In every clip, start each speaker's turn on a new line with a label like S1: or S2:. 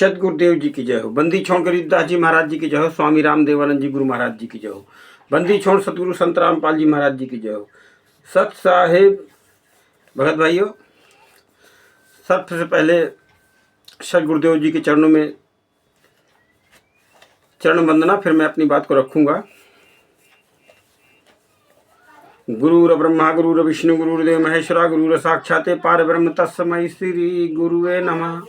S1: सतगुरुदेव जी की जय हो। बंदी छोड़ गरीबदास जी महाराज जी की जय हो। स्वामी रामदेवानंद जी गुरु महाराज जी की जय हो। बंदी छोड़ सतगुरु संत रामपाल जी महाराज जी की जय हो। सत साहेब भगत भाइयों, सबसे पहले सतगुरुदेव जी के चरणों में चरण वंदना, फिर मैं अपनी बात को रखूंगा। गुरुर ब्रह्मा गुरुर विष्णु गुरुर्देव महेश्वरा गुरुर साक्षात् पारब्रह्म तस्मै श्री गुरुवे नमः।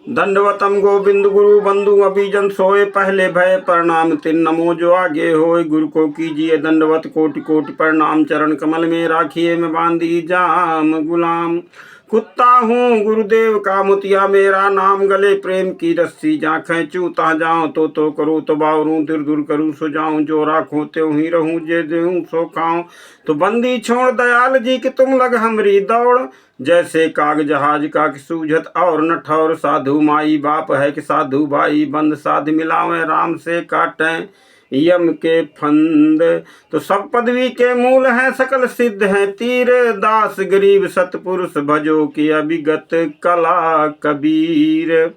S1: दंडवतम गोविंद गुरु बंधु अभिजन सोए, पहले भय प्रणाम तिन नमो जो आगे होए। गुरु को कीजिए दंडवत कोटि कोटि प्रणाम, चरण कमल में राखिए मैं बांधी जाम गुलाम। कुत्ता हूँ गुरुदेव का मुतिया, मेरा नाम गले प्रेम की रस्सी। जा खींचूं ता जाऊं तो करूँ तो बावरूं, दूर दूर करूँ सो जाऊं। जो राखूं त्यों ही रहूं, जे देऊं सो खाऊं। तो बंदी छोड़ दयाल जी कि तुम लग हमरी दौड़, जैसे काग जहाज का कि सूझत और न ठौर। साधु माई बाप है कि साधु भाई बंद, साध मिलावे राम से काटें यम के फंद। तो सब पदवी के मूल हैं सकल सिद्ध हैं तीर, दास गरीब सतपुरुष भजो की अभिगत कला कबीर।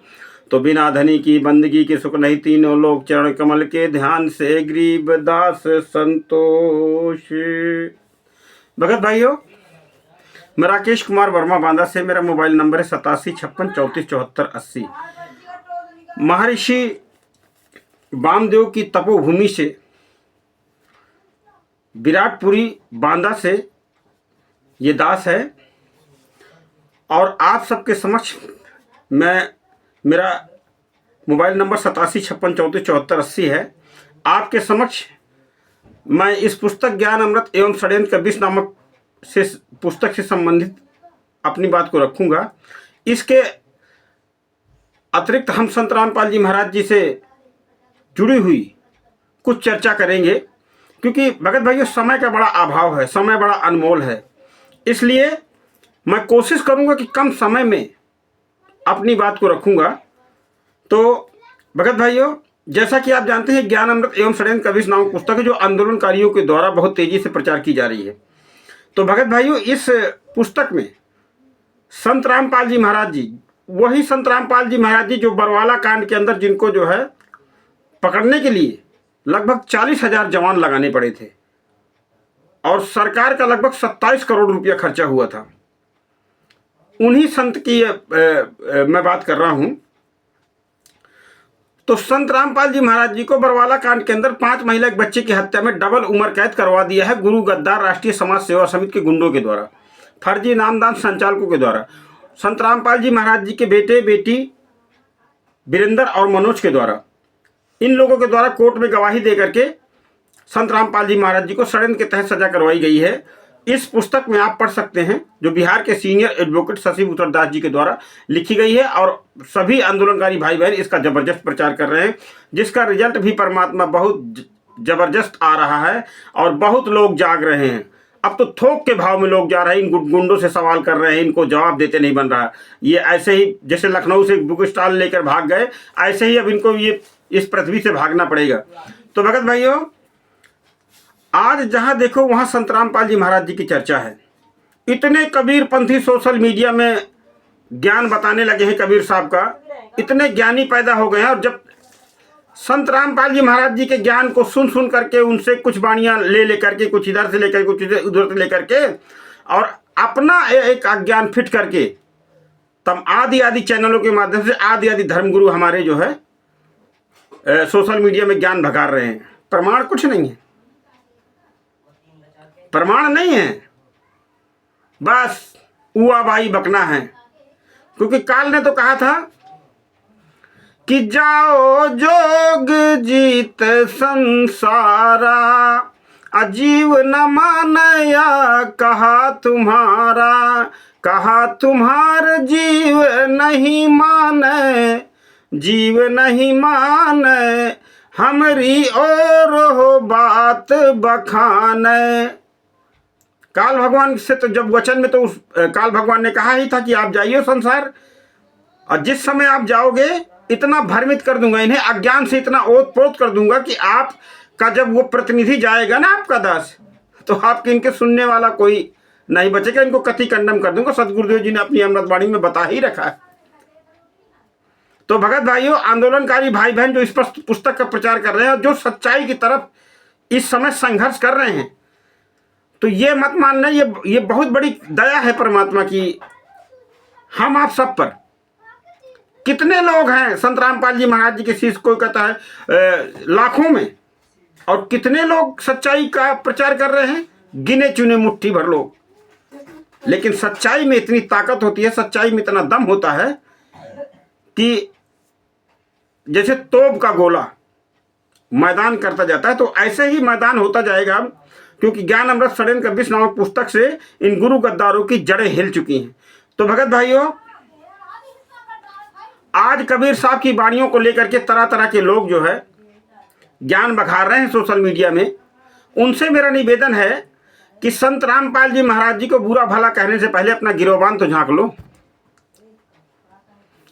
S1: तो बिना धनी की बंदगी के सुख नहीं, तीनों लोग चरण कमल के ध्यान से गरीब दास संतोष। भगत भाइयों, मैं राकेश कुमार वर्मा बांदा से, मेरा मोबाइल नंबर है 8756347480। महर्षि वामदेव की तपोभूमि से, विराटपुरी बांदा से ये दास है, और आप सबके समक्ष मैं, मेरा मोबाइल नंबर 8756347480 है। आपके समक्ष मैं इस पुस्तक ज्ञान अमृत एवं षड्यंत्र कबीर नामक से पुस्तक से संबंधित अपनी बात को रखूंगा। इसके अतिरिक्त हम संत रामपाल जी महाराज जी से जुड़ी हुई कुछ चर्चा करेंगे, क्योंकि भगत भाइयों समय का बड़ा अभाव है, समय बड़ा अनमोल है। इसलिए मैं कोशिश करूंगा कि कम समय में अपनी बात को रखूंगा। तो भगत भाइयों, जैसा कि आप जानते हैं, ज्ञान अमृत एवं षड्यंत्र कबीर नामक पुस्तक है जो आंदोलनकारियों के द्वारा बहुत तेजी से प्रचार की जा रही है। तो भगत भाइयों, इस पुस्तक में संत रामपाल जी महाराज जी, वही संत रामपाल जी महाराज जी जो बरवाला कांड के अंदर, जिनको जो है पकड़ने के लिए लगभग 40,000 जवान लगाने पड़े थे और सरकार का लगभग 27 करोड़ रुपया खर्चा हुआ था, उन्हीं संत की मैं बात कर रहा हूं। तो संत रामपाल जी महाराज जी को बरवाला कांड के अंदर 5 महिला एक बच्चे की हत्या में डबल उम्र कैद करवा दिया है गुरु गद्दार राष्ट्रीय समाज सेवा समिति के गुंडों के द्वारा, फर्जी नामदान संचालकों के द्वारा, संत रामपाल जी महाराज जी के बेटे बेटी वीरेंद्र और मनोज के द्वारा। इन लोगों के द्वारा कोर्ट में गवाही दे करके संत रामपाल जी महाराज जी को षड्यंत्र के तहत सजा करवाई गई है। इस पुस्तक में आप पढ़ सकते हैं, जो बिहार के सीनियर एडवोकेट शशि भूषण दास जी के द्वारा लिखी गई है, और सभी आंदोलनकारी भाई बहन इसका जबरदस्त प्रचार कर रहे हैं, जिसका रिजल्ट भी परमात्मा बहुत जबरदस्त आ रहा है और बहुत लोग जाग रहे हैं। अब तो थोक के भाव में लोग जा रहे हैं, इन गुंडों से सवाल कर रहे हैं, इनको जवाब देते नहीं बन रहा। ये ऐसे ही जैसे लखनऊ से बुक स्टॉल लेकर भाग गए, ऐसे ही अब इनको ये इस पृथ्वी से भागना पड़ेगा। तो भगत भाइयों, आज जहां देखो वहां संत रामपाल जी महाराज जी की चर्चा है। इतने कबीरपंथी सोशल मीडिया में ज्ञान बताने लगे हैं कबीर साहब का, इतने ज्ञानी पैदा हो गए हैं, और जब संत रामपाल जी महाराज जी के ज्ञान को सुन सुन करके उनसे कुछ बाणियां ले करके, कुछ इधर से लेकर कुछ उधर से लेकर के, और अपना एक अज्ञान फिट करके तब आदि आदि चैनलों के माध्यम से आदि आदि धर्मगुरु हमारे जो है सोशल मीडिया में ज्ञान भगार रहे हैं। प्रमाण कुछ नहीं है, प्रमाण नहीं है, बस उआ बाई बकना है। क्योंकि काल ने तो कहा था कि जाओ जोग जीत संसारा, अजीव न मानया कहा तुम्हार जीव नहीं माने, जीव नहीं माने हमरी और हो बात बखाने। काल भगवान से तो जब वचन में, तो उस काल भगवान ने कहा ही था कि आप जाइए संसार, और जिस समय आप जाओगे इतना भ्रमित कर दूंगा इन्हें, अज्ञान से इतना ओतप्रोत कर दूंगा कि आपका जब वो प्रतिनिधि जाएगा ना, आपका दास, तो आपके इनके सुनने वाला कोई नहीं बचेगा, इनको कति कंडम कर दूंगा। सतगुरुदेव जी ने अपनी अमृतवाणी में बता ही रखा है। तो भगत भाइयों, आंदोलनकारी भाई बहन जो इस पुस्तक का प्रचार कर रहे हैं और जो सच्चाई की तरफ इस समय संघर्ष कर रहे हैं, तो ये मत मानना, ये बहुत बड़ी दया है परमात्मा की हम आप सब पर। कितने लोग हैं संत रामपाल जी महाराज जी के शिष्य, कोई कहता है लाखों में, और कितने लोग सच्चाई का प्रचार कर रहे हैं, गिने चुने मुट्ठी भर लोग। लेकिन सच्चाई में इतनी ताकत होती है, सच्चाई में इतना दम होता है कि जैसे तोप का गोला मैदान करता जाता है, तो ऐसे ही मैदान होता जाएगा, क्योंकि ज्ञान अमृत षड्यंत्र कब्बिश नामक पुस्तक से इन गुरु गद्दारों की जड़ें हिल चुकी हैं। तो भगत भाइयों, आज कबीर साहब की वाणियों को लेकर के तरह तरह के लोग जो है ज्ञान बखार रहे हैं सोशल मीडिया में। उनसे मेरा निवेदन है कि संत रामपाल जी महाराज जी को बुरा भला कहने से पहले अपना गिरोबान तो झांक लो।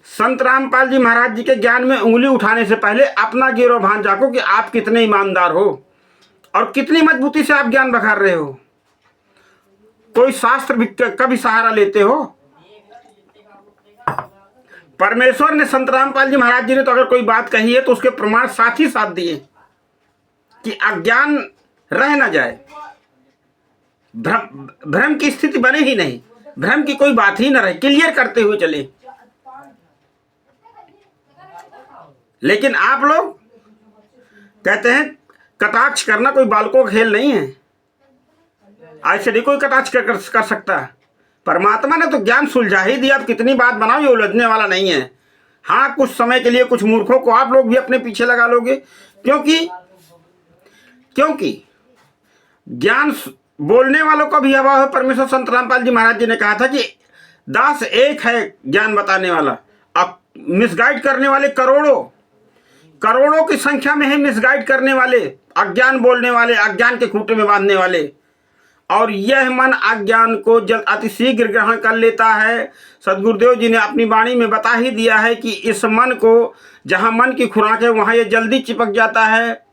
S1: संत रामपाल जी महाराज जी के ज्ञान में उंगली उठाने से पहले अपना गिरोबान झांको कि आप कितने ईमानदार हो और कितनी मजबूती से आप ज्ञान बखार रहे हो। कोई शास्त्र का भी सहारा लेते हो। परमेश्वर ने संत रामपाल जी महाराज जी ने तो अगर कोई बात कही है तो उसके प्रमाण साथ ही साथ दिए कि अज्ञान रह ना जाए, भ्रम की स्थिति बने ही नहीं, भ्रम की कोई बात ही ना रहे, क्लियर करते हुए चले। लेकिन आप लोग कहते हैं कटाक्ष करना कोई बालकों का खेल नहीं है, ऐसे नहीं कोई कटाक्ष कर सकता। परमात्मा ने तो ज्ञान सुलझा ही दिया, अब कितनी बात बनाओ, ये उलझने वाला नहीं है। हाँ, कुछ समय के लिए कुछ मूर्खों को आप लोग भी अपने पीछे लगा लोगे, क्योंकि ज्ञान बोलने वालों का भी अभाव है। परमेश्वर संत रामपाल जी महाराज जी ने कहा था कि दास एक है ज्ञान बताने वाला, अब मिसगाइड करने वाले करोड़ों की संख्या में है मिसगाइड करने वाले, अज्ञान बोलने वाले, अज्ञान के खूंटे में बांधने वाले। और यह मन अज्ञान को अति शीघ्र ग्रहण कर लेता है। सदगुरुदेव जी ने अपनी वाणी में बता ही दिया है कि इस मन को, जहाँ मन की खुराक है वहाँ ये जल्दी चिपक जाता है,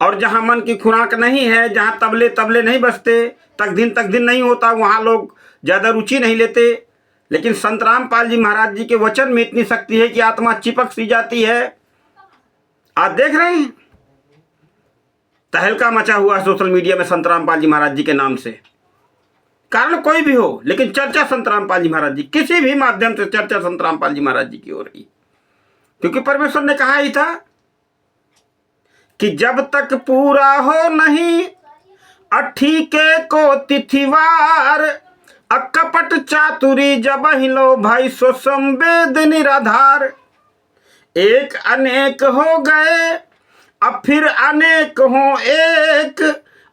S1: और जहाँ मन की खुराक नहीं है, जहाँ तबले नहीं बजते, तक दिन नहीं होता, वहाँ लोग ज़्यादा रुचि नहीं लेते। लेकिन संत रामपाल जी महाराज जी के वचन में इतनी शक्ति है कि आत्मा चिपक सी जाती है। आप देख रहे हैं तहलका मचा हुआ सोशल मीडिया में संत रामपाल जी महाराज जी के नाम से। कारण कोई भी हो, लेकिन चर्चा संत रामपाल जी महाराज जी, किसी भी माध्यम से चर्चा संत रामपाल जी महाराज जी की हो रही, क्योंकि परमेश्वर ने कहा ही था कि जब तक पूरा हो नहीं अठीके को तिथिवार, अकपट चातुरी जब ही लो भाई सो संवेद निराधार। एक अनेक हो गए अब फिर अनेक हो एक,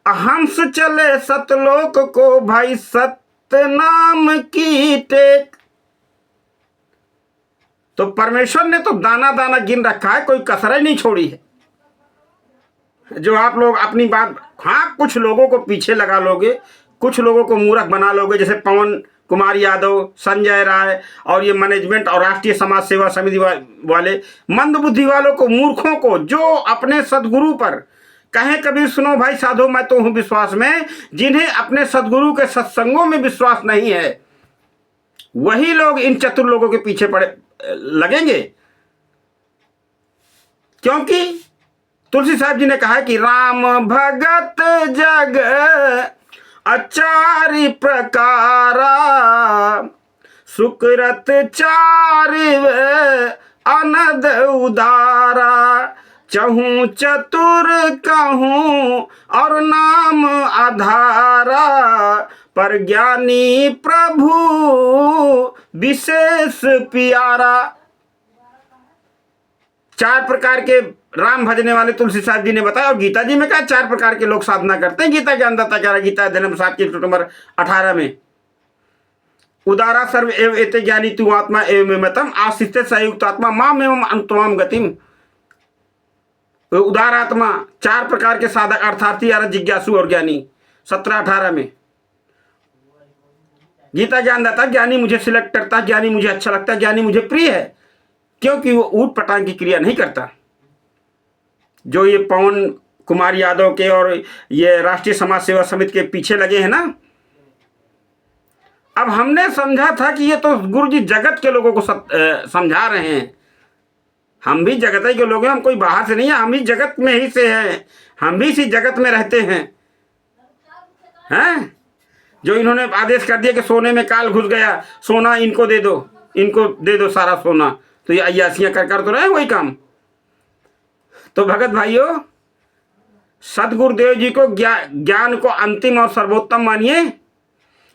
S1: हंस चले सतलोक को भाई सत्य नाम की टेक। तो परमेश्वर ने तो दाना दाना गिन रखा है, कोई कसर नहीं छोड़ी है। जो आप लोग अपनी बात, हाँ, कुछ लोगों को पीछे लगा लोगे, कुछ लोगों को मूर्ख बना लोगे, जैसे पवन कुमार यादव, संजय राय और ये मैनेजमेंट और राष्ट्रीय समाज सेवा समिति वाले मंदबुद्धि वालों को, मूर्खों को, जो अपने सदगुरु पर कहें कबीर सुनो भाई साधो मैं तो हूं विश्वास में, जिन्हें अपने सदगुरु के सत्संगों में विश्वास नहीं है, वही लोग इन चतुर लोगों के पीछे पड़े लगेंगे। क्योंकि तुलसी साहब जी ने कहा है कि राम भगत जग अचारि प्रकारा, सुकृत चारिव अनद उदारा, चहूँ चतुर कहूँ और नाम आधारा, पर ज्ञानी प्रभु विशेष प्यारा। चार प्रकार के राम भजने वाले तुलसी साहब जी ने बताया, और गीता जी में कहा 4 प्रकार के लोग साधना करते हैं। गीता ज्ञानदाता कह रहा, गीता अध्ययन साहब की नंबर 18 में, उदारा सर्व एव एते ज्ञानी तु आत्मा एवं मतम आशिष्टे संयुक्त आत्मा माम एवं अनुत्तम गतिम। उदार आत्मा 4 प्रकार के साधक अर्थार्थी, जिज्ञासु और ज्ञानी, 17-18 में। गीता ज्ञानदाता, ज्ञानी मुझे सिलेक्ट करता है, ज्ञानी मुझे अच्छा लगता है, ज्ञानी मुझे प्रिय है, क्योंकि वो ऊट पटांग की क्रिया नहीं करता। जो ये पवन कुमार यादव के और ये राष्ट्रीय समाज सेवा समिति के पीछे लगे हैं ना, अब हमने समझा था कि ये तो गुरु जी जगत के लोगों को समझा रहे हैं, हम भी जगत के लोग हैं, हम कोई बाहर से नहीं है, हम ही जगत में ही से हैं, हम भी इसी जगत में रहते हैं। हैं जो इन्होंने आदेश कर दिया कि सोने में काल घुस गया, सोना इनको दे दो, इनको दे दो सारा सोना, तो ये अय्यासियां कर तो रहे वही काम। तो भगत भाइयों, सदगुरुदेव जी को ज्ञान को अंतिम और सर्वोत्तम मानिए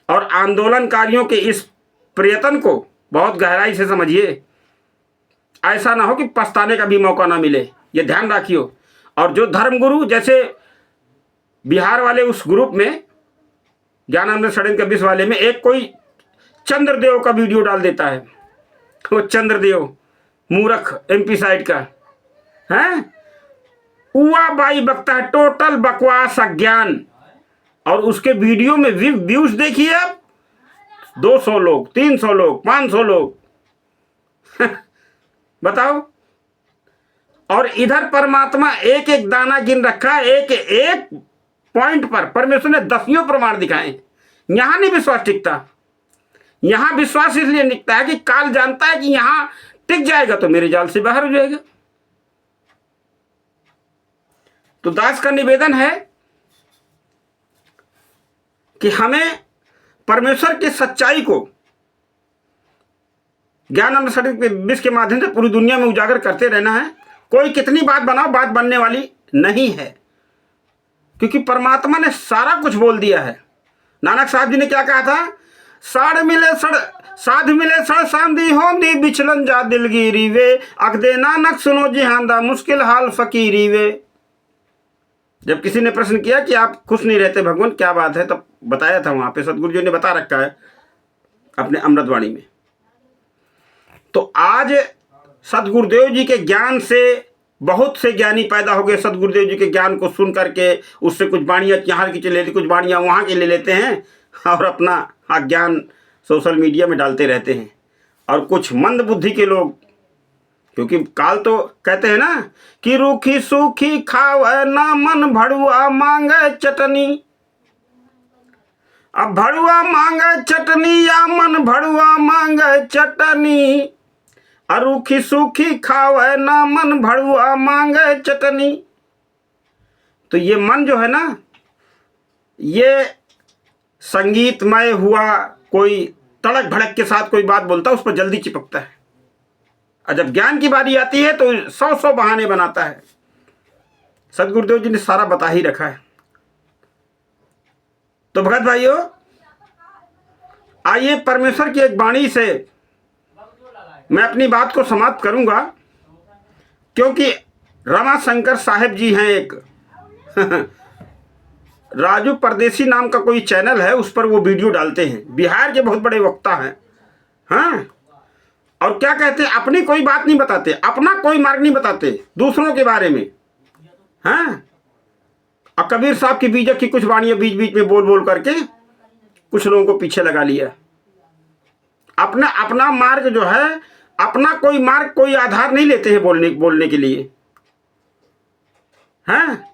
S1: और आंदोलनकारियों के इस प्रयत्न को बहुत गहराई से समझिए। ऐसा ना हो कि पछताने का भी मौका ना मिले, ये ध्यान रखियो। और जो धर्मगुरु, जैसे बिहार वाले उस ग्रुप में ज्ञानानंद षड्यंत्र 20 वाले में एक कोई चंद्रदेव का वीडियो डाल देता है, वो चंद्रदेव मूर्ख MP साइड का है, उआ बाई बकता है, टोटल बकवास अज्ञान। और उसके वीडियो में व्यूज देखिए आप, 200 लोग, 300 लोग, 500 लोग बताओ। और इधर परमात्मा एक एक दाना गिन रखा है, एक एक पॉइंट पर परमेश्वर ने 10 प्रमाण दिखाए। यहां नहीं विश्वास टिकता। यहां विश्वास इसलिए टिकता है कि काल जानता है कि यहां टिक जाएगा तो मेरे जाल से बाहर हो जाएगा। तो दास का निवेदन है कि हमें परमेश्वर की सच्चाई को ज्ञानानंद षड्यंत्र 20 के माध्यम से पूरी दुनिया में उजागर करते रहना है। कोई कितनी बात बनाओ, बात बनने वाली नहीं है, क्योंकि परमात्मा ने सारा कुछ बोल दिया है। नानक साहब जी ने क्या कहा था, साढ़ मिले सड़ सांदी होंदी बिछलन जा दिलगिरी वे, अकदे नानक सुनो जिहांदा मुश्किल हाल फकीरी वे। जब किसी ने प्रश्न किया कि आप खुश नहीं रहते भगवान, क्या बात है, तब बताया था वहां पे सदगुरु जी ने बता रखा है अपने अमृतवाणी में। तो आज सदगुरुदेव जी के ज्ञान से बहुत से ज्ञानी पैदा हो गए। सदगुरुदेव जी के ज्ञान को सुन करके उससे कुछ बाणियाँ यहाँ की ले ली, कुछ बाणियाँ वहाँ के ले लेते हैं और अपना अज्ञान सोशल मीडिया में डालते रहते हैं। और कुछ मंद बुद्धि के लोग, क्योंकि काल तो कहते हैं ना कि रूखी सूखी खावे ना मन भड़ुआ मांगे चटनी। अब भड़ुआ मांगे चटनी या मन भड़ुआ मांगे चटनी, रूखी सूखी खावे ना मन भड़ुआ मांगे चटनी। तो ये मन जो है ना, ये संगीतमय हुआ, कोई तड़क भड़क के साथ कोई बात बोलता है उस पर जल्दी चिपकता है, और जब ज्ञान की बारी आती है तो 100 बहाने बनाता है। सदगुरुदेव जी ने सारा बता ही रखा है। तो भगत भाइयों, आइए परमेश्वर की एक वाणी से मैं अपनी बात को समाप्त करूंगा, क्योंकि रमाशंकर साहेब जी हैं एक राजू परदेसी नाम का कोई चैनल है, उस पर वो वीडियो डालते हैं। बिहार के बहुत बड़े वक्ता हैं। हाँ, और क्या कहते हैं, अपनी कोई बात नहीं बताते, अपना कोई मार्ग नहीं बताते, दूसरों के बारे में। हाँ, और कबीर साहब की बीजक की कुछ वाणियां बीच बीच में बोल बोल करके कुछ लोगों को पीछे लगा लिया। अपना अपना मार्ग जो है, अपना कोई मार्ग, कोई आधार नहीं लेते हैं बोलने के लिए। हैं,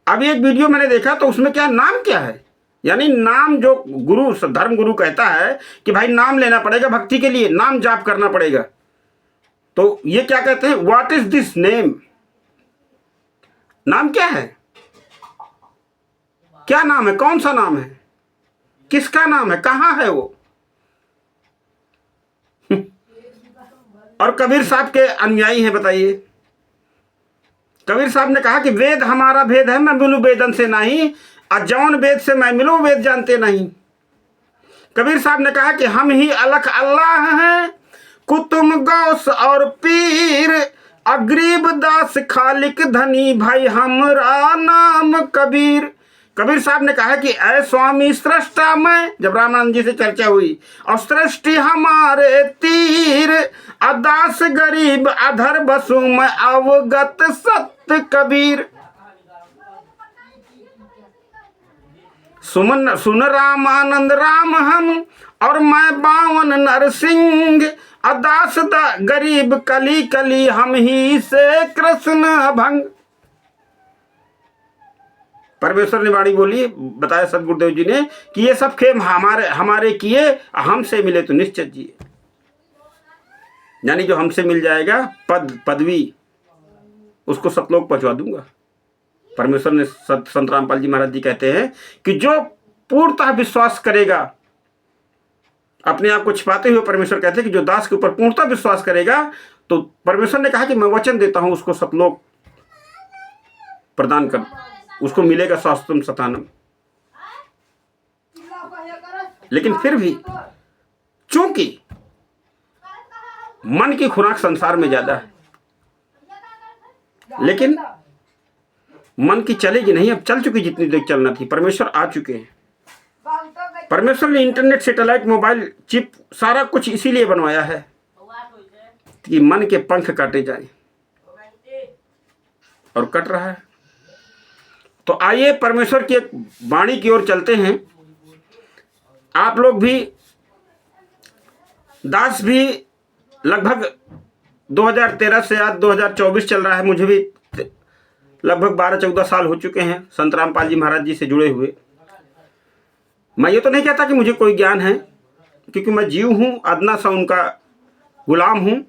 S1: अभी एक वीडियो मैंने देखा तो उसमें क्या नाम क्या है, यानी नाम जो गुरु, धर्म गुरु कहता है कि भाई नाम लेना पड़ेगा भक्ति के लिए, नाम जाप करना पड़ेगा। तो ये क्या कहते हैं, व्हाट इज दिस नेम, नाम क्या है, क्या नाम है, कौन सा नाम है, किसका नाम है, कहां है वो। और कबीर साहब के अनुयायी हैं, बताइए। कबीर साहब ने कहा कि वेद हमारा भेद है, मैं मिलूं वेदन से नहीं, और जौन वेद से मैं मिलूं वेद जानते नहीं। कबीर साहब ने कहा कि हम ही अलख अल्लाह हैं, कुतुम गौस और पीर, अगरीब दास खालिक धनी, भाई हमरा नाम कबीर। कबीर साहब ने कहा कि ऐ स्वामी सृष्टा मैं, जब रामानंद जी से चर्चा हुई, और सृष्टि हमारे तीर, अदास गरीब अधर बसु मैं अवगत सत्य कबीर। सुन रामानंद राम हम, और मैं बावन नरसिंह, अदास गरीब कली कली, हम ही से कृष्ण भंग। परमेश्वर ने वाणी बोली, बताया सदगुरुदेव जी ने कि ये सब खेम हमारे किए, हमसे मिले तो निश्चित जिए। यानी जो हमसे मिल जाएगा पद पदवी, उसको सतलोक पहुंचवा दूंगा। परमेश्वर ने संत रामपाल जी महाराज जी कहते हैं कि जो पूर्णतः विश्वास करेगा, अपने आप को छिपाते हुए परमेश्वर कहते हैं कि जो दास के ऊपर पूर्णतः विश्वास करेगा, तो परमेश्वर ने कहा कि मैं वचन देता हूं उसको सतलोक प्रदान कर, उसको मिलेगा शाश्वतम सतानम। लेकिन फिर भी चूंकि मन की खुराक संसार में ज्यादा है, लेकिन मन की चलेगी नहीं, अब चल चुकी जितनी देर चलना थी। परमेश्वर आ चुके हैं। परमेश्वर ने इंटरनेट, सैटेलाइट, मोबाइल, चिप, सारा कुछ इसीलिए बनवाया है कि मन के पंख काटे जाएं, और कट रहा है। तो आइए परमेश्वर की एक वाणी की ओर चलते हैं। आप लोग भी, दास भी लगभग 2013 से आज 2024 चल रहा है, मुझे भी लगभग 12-14 साल हो चुके हैं संत रामपाल जी महाराज जी से जुड़े हुए। मैं ये तो नहीं कहता कि मुझे कोई ज्ञान है, क्योंकि मैं जीव हूँ, अदना सा उनका गुलाम हूँ,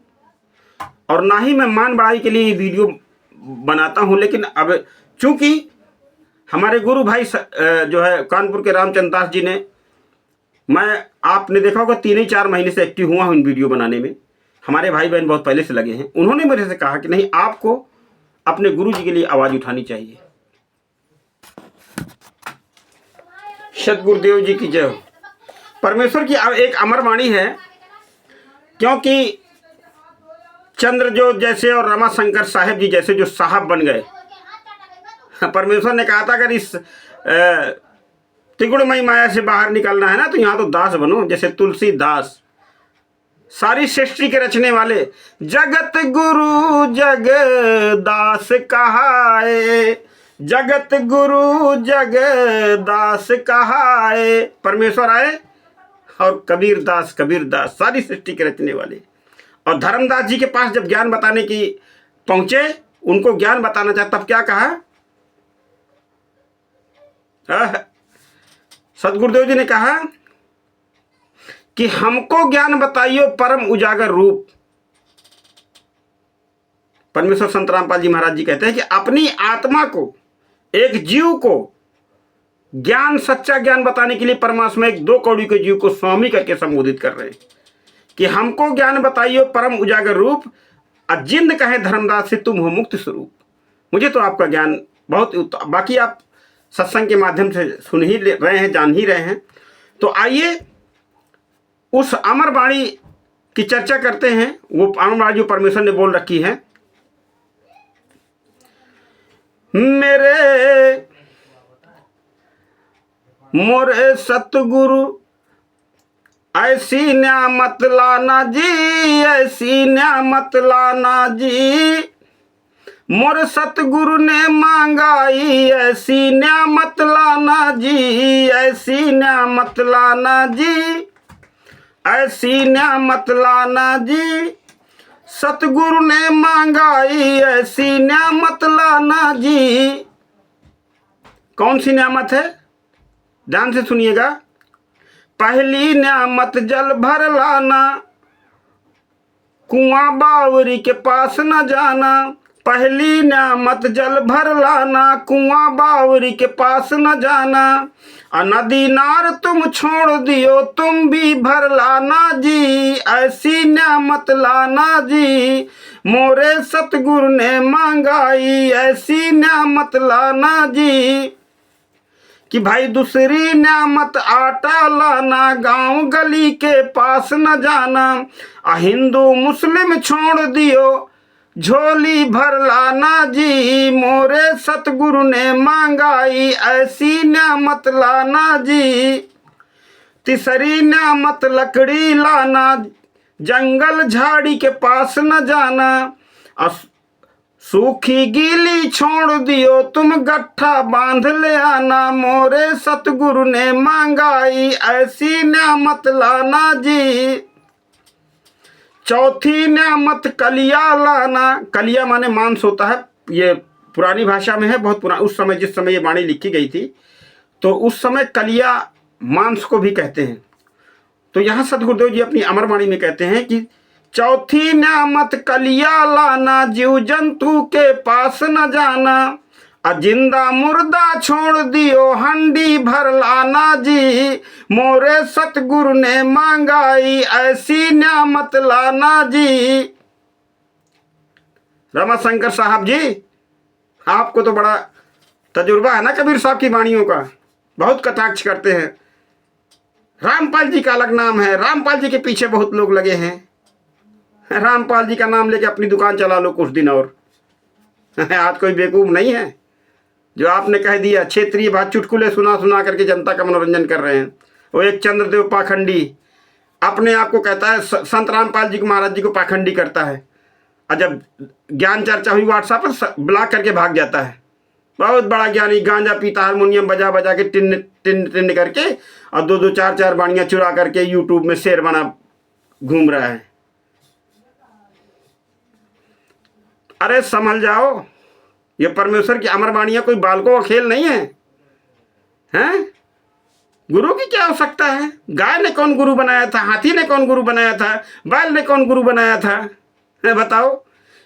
S1: और ना ही मैं मान बढ़ाई के लिए ये वीडियो बनाता हूँ। लेकिन अब चूंकि हमारे गुरु भाई जो है कानपुर के रामचंद्र दास जी ने, मैं आपने देखा होगा 3-4 महीने से एक्टिव हुआ हूँ इन वीडियो बनाने में। हमारे भाई बहन बहुत पहले से लगे हैं। उन्होंने मेरे से कहा कि नहीं, आपको अपने गुरु जी के लिए आवाज उठानी चाहिए। सतगुरुदेव जी की जय हो। परमेश्वर की एक अमर वाणी है, क्योंकि चंद्र जो जैसे और रमाशंकर साहेब जी जैसे जो साहब बन गए, परमेश्वर ने कहा था अगर इस त्रिगुणमयी माया से बाहर निकलना है ना, तो यहाँ तो दास बनो, जैसे तुलसीदास, सारी सृष्टि के रचने वाले। जगत गुरु जग दास कहाए, जगत गुरु जग दास कहाए। परमेश्वर आए और कबीर दास, सारी सृष्टि के रचने वाले। और धर्मदास जी के पास जब ज्ञान बताने की पहुंचे, उनको ज्ञान बताना चाहे, तब क्या कहा? सतगुरुदेव जी ने कहा कि हमको ज्ञान बताइयो परम उजागर रूप। परमेश्वर संत रामपाल जी महाराज जी कहते हैं कि अपनी आत्मा को, एक जीव को ज्ञान, सच्चा ज्ञान बताने के लिए परमात्मा एक 2 कौड़ी के जीव को स्वामी करके संबोधित कर रहे हैं कि हमको ज्ञान बताइयो परम उजागर रूप, अजिंद कहे धर्मदास से तुम हो मुक्त स्वरूप। मुझे तो आपका ज्ञान बहुत, बाकी आप सत्संग के माध्यम से सुन ही रहे हैं, जान ही रहे हैं। तो आइए उस अमर वाणी की चर्चा करते हैं। वो अमर वाणी जो परमेश्वर ने बोल रखी है, मेरे मोरे सतगुरु ऐसी न्यामत लाना जी, ऐसी न्यामत लाना जी, मोर सतगुरु ने मांगाई ऐसी न्यामत लाना जी, ऐसी न्यामत लाना जी, ऐसी न्यामत लाना जी, सतगुरु ने मांगाई ऐसी न्यामत लाना जी। कौन सी न्यामत है? ध्यान से सुनिएगा। पहली न्यामत जल भर लाना, कुआं बावरी के पास न जाना। पहली न्यामत जल भर लाना, कुआं बावरी के पास न जाना। नदी नार तुम छोड़ दियो, तुम भी भर लाना जी, ऐसी न्यामत लाना जी, मोरे सतगुरु ने मांगाई ऐसी न्यामत लाना जी। कि भाई दूसरी न्यामत आटा लाना, गांव गली के पास न जाना। हिंदू मुस्लिम छोड़ दियो, झोली भर लाना जी, मोरे सतगुरु ने मांगाई ऐसी न्यामत लाना जी। तीसरी न्यामत लकड़ी लाना, जंगल झाड़ी के पास न जाना। सूखी गीली छोड़ दियो, तुम गट्ठा बांध ले आना, मोरे सतगुरु ने मांगाई ऐसी न्यामत लाना जी। चौथी न्यामत कलिया लाना। कलिया माने मांस होता है, ये पुरानी भाषा में है, बहुत पुराना। उस समय जिस समय ये वाणी लिखी गई थी, तो उस समय कलिया मांस को भी कहते हैं। तो यहाँ सतगुरुदेव जी अपनी अमर वाणी में कहते हैं कि चौथी न्यामत कलिया लाना, जीव जंतु के पास न जाना, जिंदा मुर्दा छोड़ दियो हंडी भर लाना जी, मोरे सतगुरु ने मांगाई ऐसी न्यामत लाना जी। रमाशंकर साहब जी, आपको तो बड़ा तजुर्बा है ना कबीर साहब की वाणियों का, बहुत कटाक्ष करते हैं। रामपाल जी का अलग नाम है, रामपाल जी के पीछे बहुत लोग लगे हैं। रामपाल जी का नाम लेके अपनी दुकान चला लो कुछ दिन और। आज कोई बेवकूफ नहीं है जो आपने कह दिया क्षेत्रीय बात चुटकुले सुना सुना करके जनता का मनोरंजन कर रहे हैं। वो एक चंद्रदेव पाखंडी अपने आप को कहता है, संत रामपाल जी को महाराज जी को पाखंडी करता है, और जब ज्ञान चर्चा हुई व्हाट्सएप पर ब्लॉक करके भाग जाता है। बहुत बड़ा ज्ञानी, गांजा पीता, हारमोनियम बजा बजा के टिन टिन टिन करके और दो दो चार चार बाणियां चुरा करके यूट्यूब में शेर बना घूम रहा है। अरे संभल जाओ, ये परमेश्वर की अमर वाणियां कोई बालकों का खेल नहीं है। हैं? गुरु की क्या आवश्यकता है? गाय ने कौन गुरु बनाया था? हाथी ने कौन गुरु बनाया था? बैल ने कौन गुरु बनाया था? है बताओ।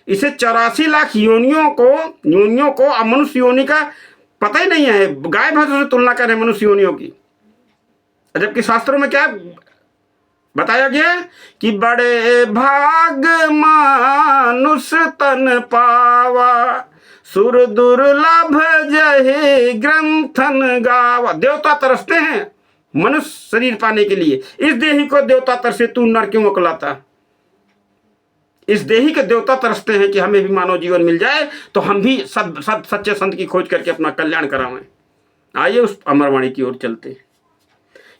S1: इसे 84 लाख योनियों को अब मनुष्य योनि का पता ही नहीं है। गाय भैंसों से तुलना करें मनुष्य योनियों की, जबकि शास्त्रों में क्या बताया गया कि बड़े भाग मानुष तन पावा, सुर दुर्लभ जहि ग्रंथन गावा। देवता तरसते हैं मनुष्य शरीर पाने के लिए। इस देही को देवता तरसे, तू नर क्यों अकलाता? इस देही के देवता तरसते हैं कि हमें भी मानव जीवन मिल जाए तो हम भी सच्चे संत की खोज करके अपना कल्याण करावें। आइए उस अमरवाणी की ओर चलते हैं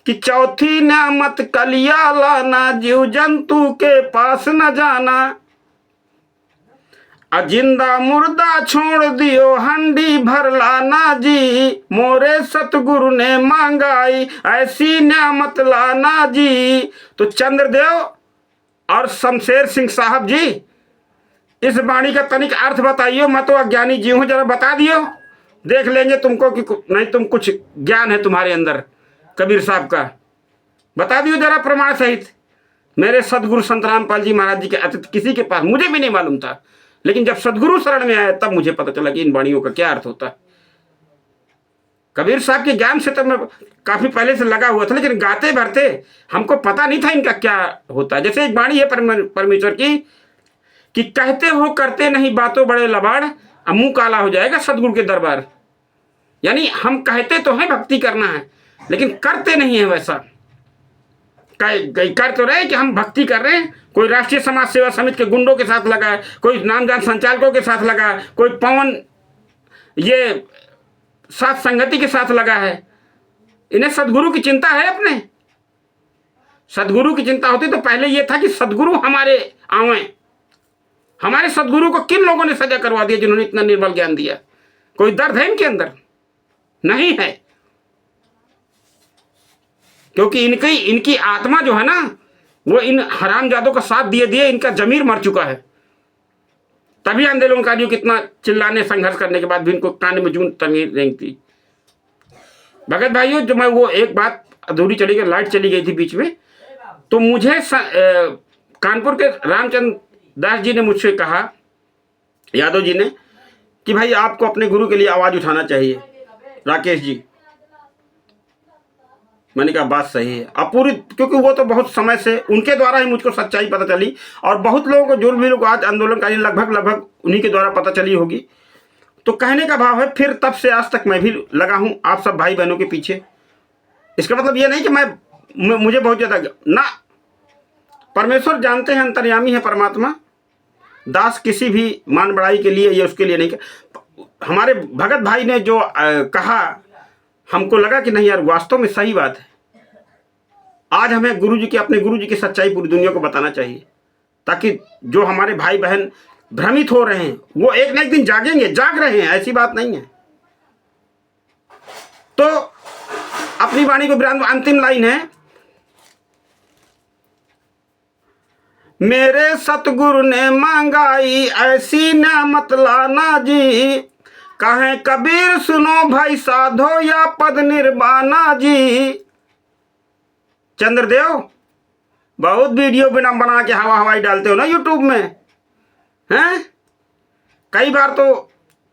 S1: कि चौथी न्यामत कलिया लाना, जीव जंतु के पास न जाना, जिंदा मुर्दा छोड़ दियो हंडी भर लाना जी, मोरे सतगुरु ने मांगाई ऐसी न्यामत लाना जी। तो चंद्रदेव और शमशेर सिंह साहब जी, इस वाणी का तनिक अर्थ बताइयो। मैं तो अज्ञानी जी हूं, जरा बता दियो, देख लेंगे तुमको कि नहीं तुम कुछ ज्ञान है तुम्हारे अंदर कबीर साहब का। बता दियो जरा प्रमाण सहित। मेरे सदगुरु संत रामपाल जी महाराज जी के अतिथि किसी के पास मुझे भी नहीं मालूम था, लेकिन जब सदगुरु शरण में आया तब मुझे पता चला कि इन वाणियों का क्या अर्थ होता है। कबीर साहब के ज्ञान से तो मैं काफी पहले से लगा हुआ था, लेकिन गाते भरते हमको पता नहीं था इनका क्या होता है। जैसे एक वाणी है परमेश्वर की कि कहते हो करते नहीं बातों बड़े लबाड़, अब मुंह काला हो जाएगा सदगुरु के दरबार। यानी हम कहते तो हैं भक्ति करना है, लेकिन करते नहीं है वैसा। कर तो रहे कि हम भक्ति कर रहे हैं, कोई राष्ट्रीय समाज सेवा समिति के गुंडों के साथ लगा है, कोई नामदान संचालकों के साथ लगा है, कोई पवन ये साथ संगति के साथ लगा है। इन्हें सदगुरु की चिंता है अपने? सदगुरु की चिंता होती तो पहले यह था कि सदगुरु हमारे आवे। हमारे सदगुरु को किन लोगों ने सजा करवा दिया जिन्होंने इतना निर्बल ज्ञान दिया? कोई दर्द है इनके अंदर? नहीं है, क्योंकि इनकी आत्मा जो है ना, वो इन हरामजादों का साथ दिए दिए इनका जमीर मर चुका है। तभी आंदोलनकारियों कितना चिल्लाने संघर्ष करने के बाद भी इनको कान में जून तमीर रेंगती। भगत भाइयों, जो मैं वो एक बात अधूरी चली गई, लाइट चली गई थी बीच में, तो मुझे कानपुर के रामचंद्र दास जी ने मुझसे कहा, यादव जी ने, कि भाई आपको अपने गुरु के लिए आवाज उठाना चाहिए राकेश जी। मैंने कहा बात सही है। अब पूरी, क्योंकि वो तो बहुत समय से उनके द्वारा ही मुझको सच्चाई पता चली, और बहुत लोगों को जो भी लोग आज आंदोलनकारी लगभग उन्हीं के द्वारा पता चली होगी। तो कहने का भाव है, फिर तब से आज तक मैं भी लगा हूं आप सब भाई बहनों के पीछे। इसका मतलब ये नहीं कि मुझे बहुत ज्यादा ना, परमेश्वर जानते हैं, अंतर्यामी है परमात्मा। दास किसी भी मान बढ़ाई के लिए या उसके लिए नहीं। हमारे भगत भाई ने जो कहा, हमको लगा कि नहीं यार, वास्तव में सही बात है। आज हमें गुरुजी की, अपने गुरुजी की सच्चाई पूरी दुनिया को बताना चाहिए, ताकि जो हमारे भाई बहन भ्रमित हो रहे हैं वो एक ना एक दिन जागेंगे, जाग रहे हैं, ऐसी बात नहीं है। तो अपनी वाणी को अंतिम लाइन है, मेरे सतगुरु ने मांगाई ऐसी न्यामत लाना जी, कहें कबीर सुनो भाई साधो या पद निर्वाणा जी। चंद्रदेव, बहुत वीडियो बिना बना के हवा हवाई डालते हो ना यूट्यूब में, हैं? कई बार तो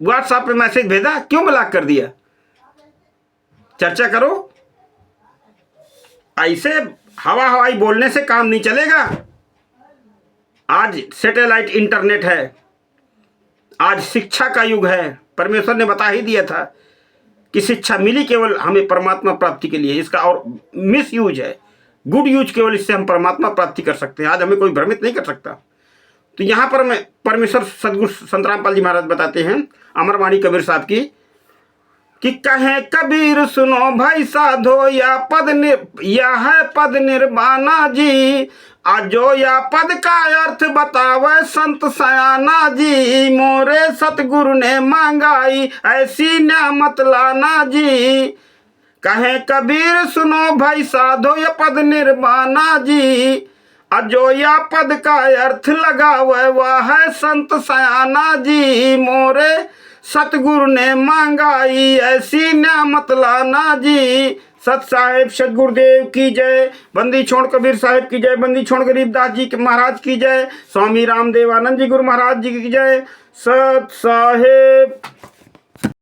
S1: व्हाट्सएप पे मैसेज भेजा, क्यों ब्लॉक कर दिया? चर्चा करो। ऐसे हवा हवाई बोलने से काम नहीं चलेगा। आज सैटेलाइट इंटरनेट है, आज शिक्षा का युग है। परमेश्वर ने बता ही दिया था कि शिक्षा मिली केवल हमें परमात्मा प्राप्ति के लिए, इसका और मिस यूज है, गुड यूज केवल इससे हम परमात्मा प्राप्ति कर सकते हैं। आज हमें कोई भ्रमित नहीं कर सकता। तो यहाँ पर मैं परमेश्वर सदगुरु संत रामपाल जी महाराज बताते हैं अमरवाणी कबीर साहब की कि कहें कबीर सुनो भाई साधो या है पद निर्वाणा जी, आजो या पद का अर्थ बतावे संत सयाना जी, मोरे सतगुरु ने मांगाई ऐसी न्यामत लाना जी। कहें कबीर सुनो भाई साधो या पद निर्वाणा जी, अजो या पद का अर्थ लगावे वह है संत सयाना जी, मोरे सतगुरु ने मांगाई ऐसी न्यामत लाना जी। सत साहेब सतगुरुदेव की जय, बंदी छोड़ कबीर साहिब की जय, बंदी छोड़ गरीबदास जी के महाराज की जय, स्वामी रामदेव आनंद जी गुरु महाराज जी की जय। सत साहेब।